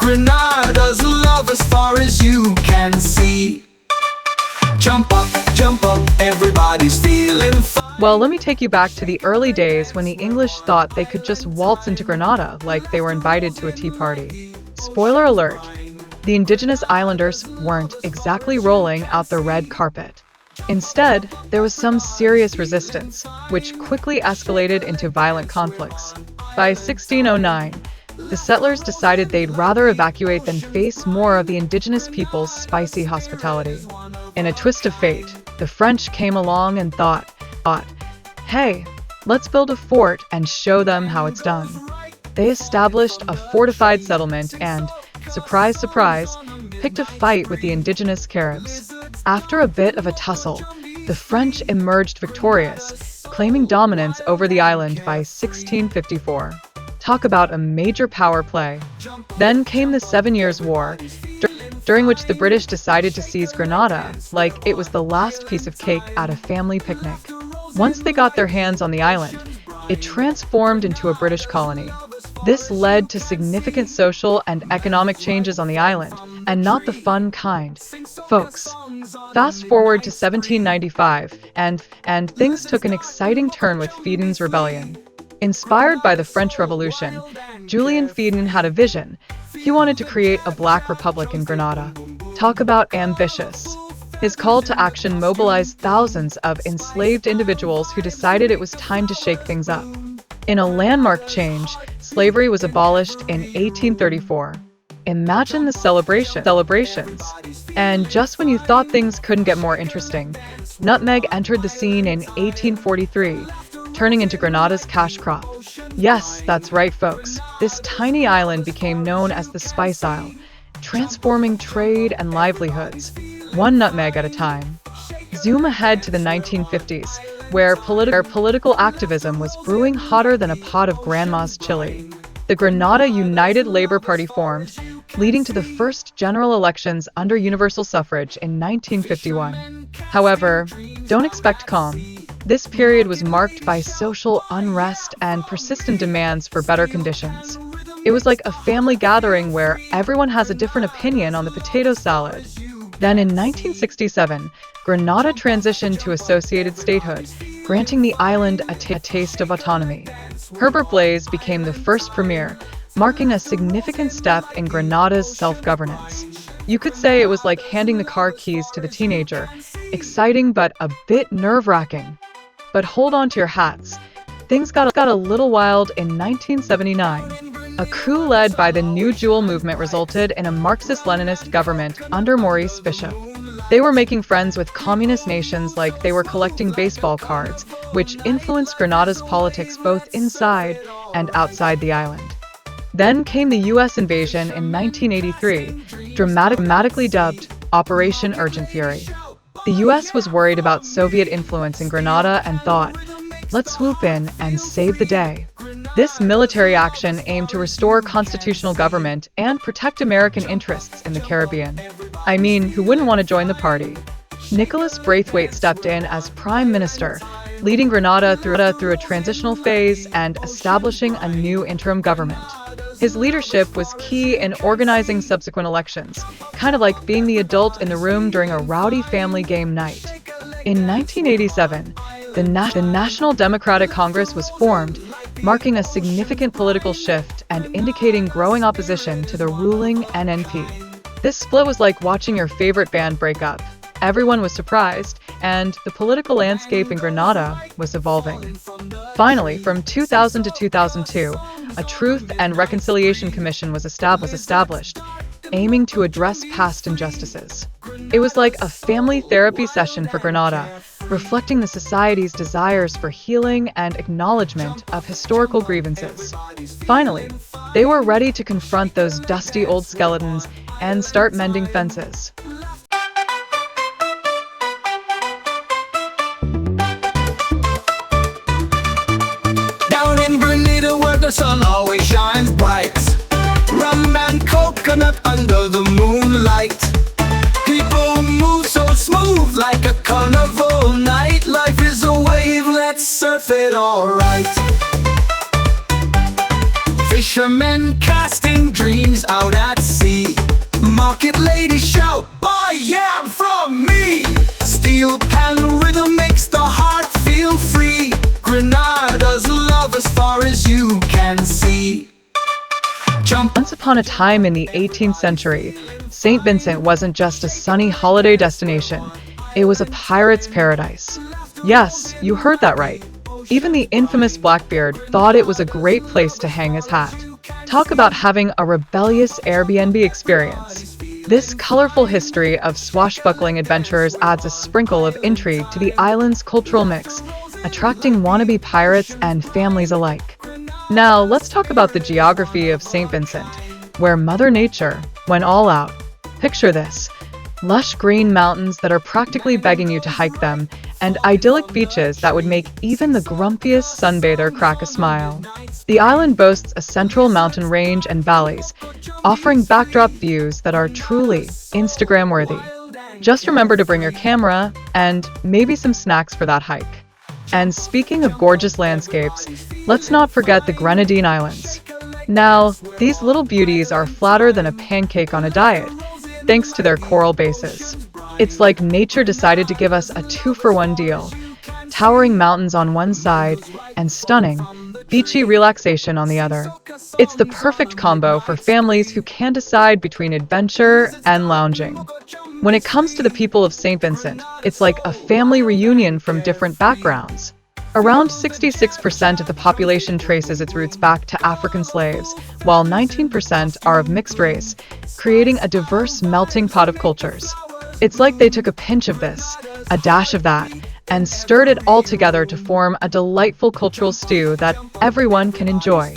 Grenada's love as far as you can see. Jump up, everybody's feeling fine. Well, let me take you back to the early days when the English thought they could just waltz into Grenada like they were invited to a tea party. Spoiler alert, the indigenous islanders weren't exactly rolling out the red carpet. Instead, there was some serious resistance, which quickly escalated into violent conflicts. By 1609, the settlers decided they'd rather evacuate than face more of the indigenous people's spicy hospitality. In a twist of fate, the French came along and thought, hey, let's build a fort and show them how it's done. They established a fortified settlement and, surprise, surprise, picked a fight with the indigenous Caribs. After a bit of a tussle, the French emerged victorious, claiming dominance over the island by 1654. Talk about a major power play. Then came the 7 Years' War, during which the British decided to seize Grenada like it was the last piece of cake at a family picnic. Once they got their hands on the island, it transformed into a British colony. This led to significant social and economic changes on the island, and not the fun kind, folks. Fast forward to 1795, and things took an exciting turn with Fedon's rebellion. Inspired by the French Revolution, Julian Fedon had a vision. He wanted to create a black republic in Grenada. Talk about ambitious. His call to action mobilized thousands of enslaved individuals who decided it was time to shake things up. In a landmark change, slavery was abolished in 1834. Imagine the celebrations. And just when you thought things couldn't get more interesting, nutmeg entered the scene in 1843, turning into Grenada's cash crop. Yes, that's right, folks. This tiny island became known as the Spice Isle, transforming trade and livelihoods, one nutmeg at a time. Zoom ahead to the 1950s, where political activism was brewing hotter than a pot of grandma's chili. The Grenada United Labour Party formed, leading to the first general elections under universal suffrage in 1951. However, don't expect calm. This period was marked by social unrest and persistent demands for better conditions. It was like a family gathering where everyone has a different opinion on the potato salad. Then in 1967, Grenada transitioned to associated statehood, granting the island a taste of autonomy. Herbert Blaise became the first premier, marking a significant step in Grenada's self-governance. You could say it was like handing the car keys to the teenager, exciting but a bit nerve-wracking. But hold on to your hats. Things got a little wild in 1979. A coup led by the New Jewel movement resulted in a Marxist-Leninist government under Maurice Bishop. They were making friends with communist nations like they were collecting baseball cards, which influenced Grenada's politics both inside and outside the island. Then came the U.S. invasion in 1983, dramatically dubbed Operation Urgent Fury. The U.S. was worried about Soviet influence in Grenada and thought, let's swoop in and save the day. This military action aimed to restore constitutional government and protect American interests in the Caribbean. I mean, who wouldn't want to join the party? Nicholas Braithwaite stepped in as Prime Minister, leading Grenada through a transitional phase and establishing a new interim government. His leadership was key in organizing subsequent elections, kind of like being the adult in the room during a rowdy family game night. In 1987, the National Democratic Congress was formed, marking a significant political shift and indicating growing opposition to the ruling NNP. This split was like watching your favorite band break up. Everyone was surprised, and the political landscape in Grenada was evolving. Finally, from 2000 to 2002, a Truth and Reconciliation Commission was established, aiming to address past injustices. It was like a family therapy session for Grenada, reflecting the society's desires for healing and acknowledgement of historical grievances. Finally, they were ready to confront those dusty old skeletons and start mending fences. In Grenada where the sun always shines bright, rum and coconut under the moonlight. People move so smooth like a carnival night. Life is a wave, let's surf it alright. Fishermen casting dreams out at sea. market ladies shout, buy yam from me. Steel pan rhythm makes the heart feel free. Grenada's love as far as you can see. Jump. Once upon a time in the 18th century, St. Vincent wasn't just a sunny holiday destination. It was a pirate's paradise. Yes, you heard that right. Even the infamous Blackbeard thought it was a great place to hang his hat. Talk about having a rebellious Airbnb experience. This colorful history of swashbuckling adventurers adds a sprinkle of intrigue to the island's cultural mix, attracting wannabe pirates and families alike. Now, let's talk about the geography of St. Vincent, where Mother Nature went all out. Picture this: lush green mountains that are practically begging you to hike them, and idyllic beaches that would make even the grumpiest sunbather crack a smile. The island boasts a central mountain range and valleys, offering backdrop views that are truly Instagram-worthy. Just remember to bring your camera and maybe some snacks for that hike. And speaking of gorgeous landscapes, let's not forget the Grenadine Islands. Now, these little beauties are flatter than a pancake on a diet, thanks to their coral bases. It's like nature decided to give us a 2-for-1 deal. Towering mountains on one side and stunning, beachy relaxation on the other. It's the perfect combo for families who can't decide between adventure and lounging. When it comes to the people of St. Vincent, it's like a family reunion from different backgrounds. Around 66% of the population traces its roots back to African slaves, while 19% are of mixed race, creating a diverse melting pot of cultures. It's like they took a pinch of this, a dash of that, and stirred it all together to form a delightful cultural stew that everyone can enjoy.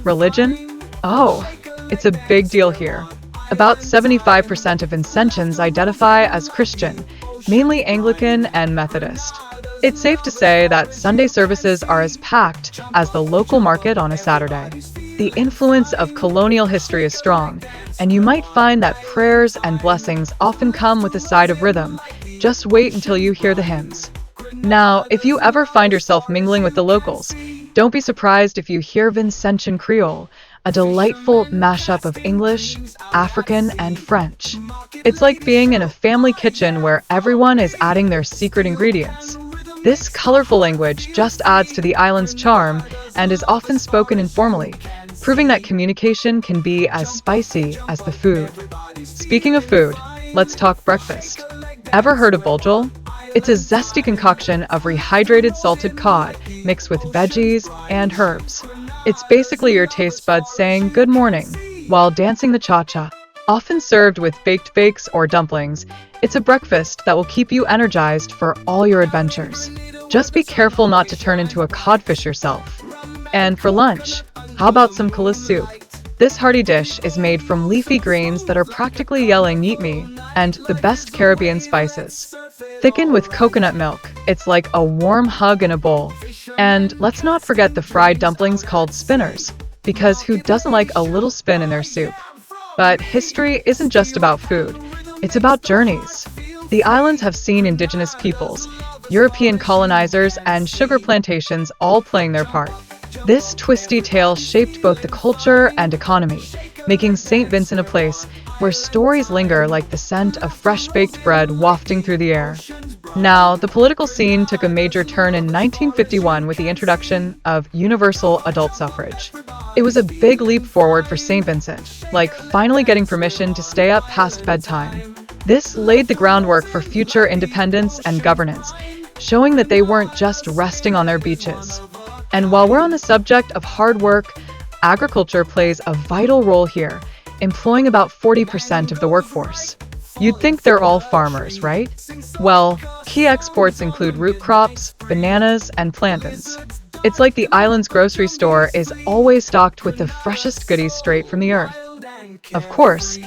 Religion? Oh, it's a big deal here. About 75% of Vincentians identify as Christian, mainly Anglican and Methodist. It's safe to say that Sunday services are as packed as the local market on a Saturday. The influence of colonial history is strong, and you might find that prayers and blessings often come with a side of rhythm. Just wait until you hear the hymns. Now, if you ever find yourself mingling with the locals, don't be surprised if you hear Vincentian Creole, a delightful mashup of English, African, and French. It's like being in a family kitchen where everyone is adding their secret ingredients. This colorful language just adds to the island's charm and is often spoken informally, proving that communication can be as spicy as the food. Speaking of food, let's talk breakfast. Ever heard of boljol? It's a zesty concoction of rehydrated salted cod mixed with veggies and herbs. It's basically your taste buds saying good morning while dancing the cha-cha. Often served with baked bakes or dumplings, it's a breakfast that will keep you energized for all your adventures. Just be careful not to turn into a codfish yourself. And for lunch, how about some kula soup? This hearty dish is made from leafy greens that are practically yelling "eat me" and the best Caribbean spices. Thickened with coconut milk, it's like a warm hug in a bowl. And let's not forget the fried dumplings called spinners, because who doesn't like a little spin in their soup? But history isn't just about food, it's about journeys. The islands have seen indigenous peoples, European colonizers, and sugar plantations all playing their part. This twisty tale shaped both the culture and economy, making St. Vincent a place where stories linger like the scent of fresh-baked bread wafting through the air. Now, the political scene took a major turn in 1951 with the introduction of universal adult suffrage. It was a big leap forward for St. Vincent, like finally getting permission to stay up past bedtime. This laid the groundwork for future independence and governance, showing that they weren't just resting on their beaches. And while we're on the subject of hard work, agriculture plays a vital role here, employing about 40% of the workforce. You'd think they're all farmers, right? Well, key exports include root crops, bananas, and plantains. It's like the island's grocery store is always stocked with the freshest goodies straight from the earth. Of course,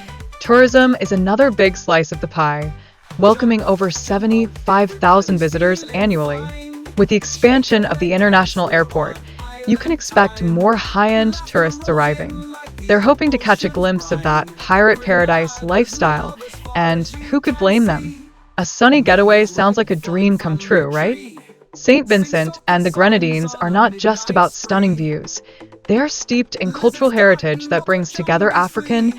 tourism is another big slice of the pie, welcoming over 75,000 visitors annually. With the expansion of the international airport, you can expect more high-end tourists arriving. They're hoping to catch a glimpse of that pirate paradise lifestyle, and who could blame them? A sunny getaway sounds like a dream come true, right? St. Vincent and the Grenadines are not just about stunning views. They're steeped in cultural heritage that brings together African,